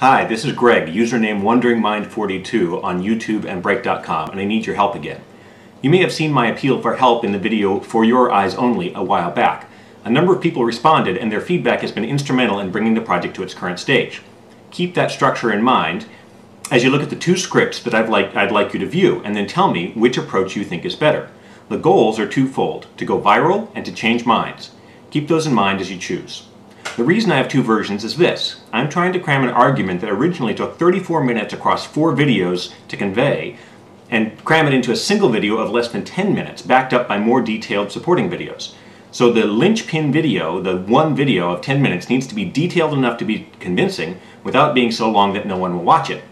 Hi, this is Greg, username WonderingMind42 on YouTube and Break.com, and I need your help again. You may have seen my appeal for help in the video For Your Eyes Only a while back. A number of people responded, and their feedback has been instrumental in bringing the project to its current stage. Keep that structure in mind as you look at the two scripts that I'd like you to view, and then tell me which approach you think is better. The goals are twofold: to go viral and to change minds. Keep those in mind as you choose. The reason I have two versions is this. I'm trying to cram an argument that originally took 34 minutes across 4 videos to convey and cram it into a single video of less than 10 minutes, backed up by more detailed supporting videos. So the linchpin video, the one video of 10 minutes, needs to be detailed enough to be convincing without being so long that no one will watch it.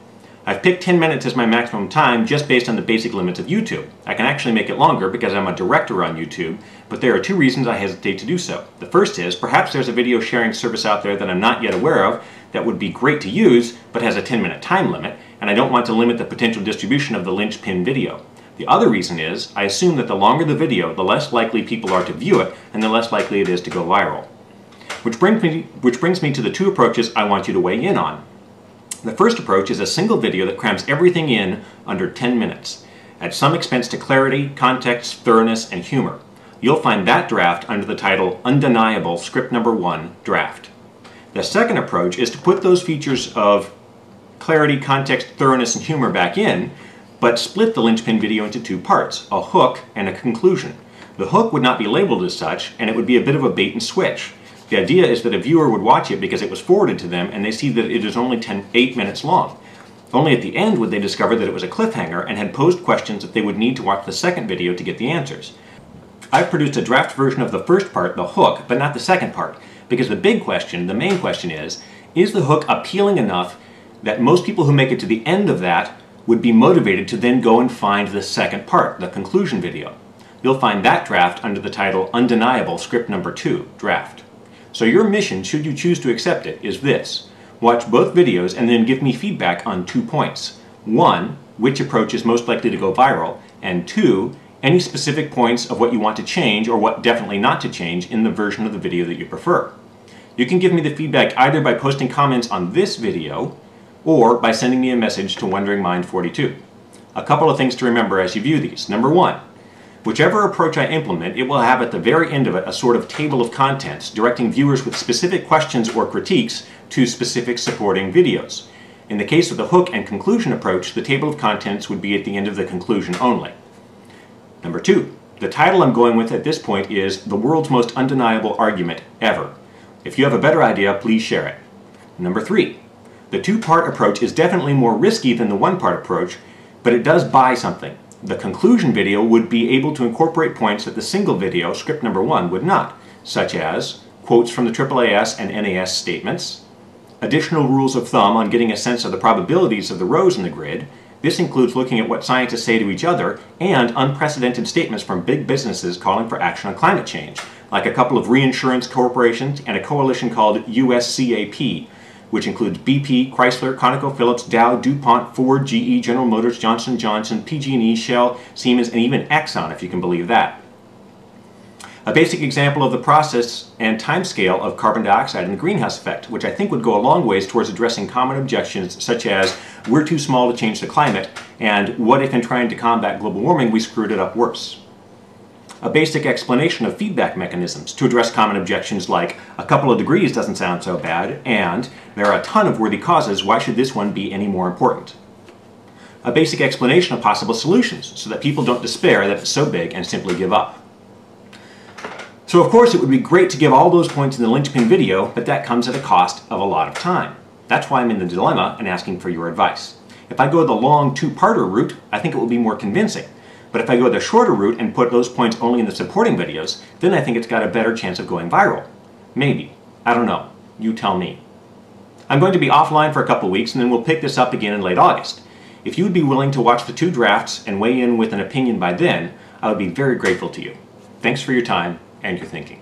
I've picked 10 minutes as my maximum time just based on the basic limits of YouTube. I can actually make it longer because I'm a director on YouTube, but there are two reasons I hesitate to do so. The first is, perhaps there's a video sharing service out there that I'm not yet aware of that would be great to use, but has a 10-minute time limit, and I don't want to limit the potential distribution of the linchpin video. The other reason is, I assume that the longer the video, the less likely people are to view it, and the less likely it is to go viral. Which brings me to the two approaches I want you to weigh in on. The first approach is a single video that crams everything in under 10 minutes, at some expense to clarity, context, thoroughness, and humor. You'll find that draft under the title Undeniable Script Number 1 Draft. The second approach is to put those features of clarity, context, thoroughness, and humor back in, but split the linchpin video into two parts, a hook and a conclusion. The hook would not be labeled as such, and it would be a bit of a bait and switch. The idea is that a viewer would watch it because it was forwarded to them and they see that it is only 8 minutes long. Only at the end would they discover that it was a cliffhanger and had posed questions that they would need to watch the second video to get the answers. I've produced a draft version of the first part, the hook, but not the second part, because the big question, the main question is the hook appealing enough that most people who make it to the end of that would be motivated to then go and find the second part, the conclusion video. You'll find that draft under the title Undeniable Script Number 2 Draft. So your mission, should you choose to accept it, is this. Watch both videos and then give me feedback on 2 points. 1, which approach is most likely to go viral, and 2, any specific points of what you want to change or what definitely not to change in the version of the video that you prefer. You can give me the feedback either by posting comments on this video or by sending me a message to WonderingMind42. A couple of things to remember as you view these. Number 1, whichever approach I implement, it will have at the very end of it a sort of table of contents directing viewers with specific questions or critiques to specific supporting videos. In the case of the hook and conclusion approach, the table of contents would be at the end of the conclusion only. Number 2, the title I'm going with at this point is The World's Most Undeniable Argument Ever. If you have a better idea, please share it. Number 3, the 2-part approach is definitely more risky than the 1-part approach, but it does buy something. The conclusion video would be able to incorporate points that the single video, script number 1, would not, such as quotes from the AAAS and NAS statements, additional rules of thumb on getting a sense of the probabilities of the rows in the grid. This includes looking at what scientists say to each other, and unprecedented statements from big businesses calling for action on climate change, like a couple of reinsurance corporations and a coalition called USCAP, which includes BP, Chrysler, ConocoPhillips, Dow, DuPont, Ford, GE, General Motors, Johnson & Johnson, PG&E, Shell, Siemens, and even Exxon, if you can believe that. A basic example of the process and timescale of carbon dioxide and the greenhouse effect, which I think would go a long ways towards addressing common objections such as, we're too small to change the climate, and what if in trying to combat global warming we screwed it up worse? A basic explanation of feedback mechanisms to address common objections like, a couple of degrees doesn't sound so bad, and there are a ton of worthy causes, why should this one be any more important? A basic explanation of possible solutions so that people don't despair that it's so big and simply give up. So of course it would be great to give all those points in the linchpin video, but that comes at a cost of a lot of time. That's why I'm in the dilemma and asking for your advice. If I go the long 2-parter route, I think it will be more convincing. But if I go the shorter route and put those points only in the supporting videos, then I think it's got a better chance of going viral. Maybe. I don't know. You tell me. I'm going to be offline for a couple weeks and then we'll pick this up again in late August. If you would be willing to watch the 2 drafts and weigh in with an opinion by then, I would be very grateful to you. Thanks for your time and your thinking.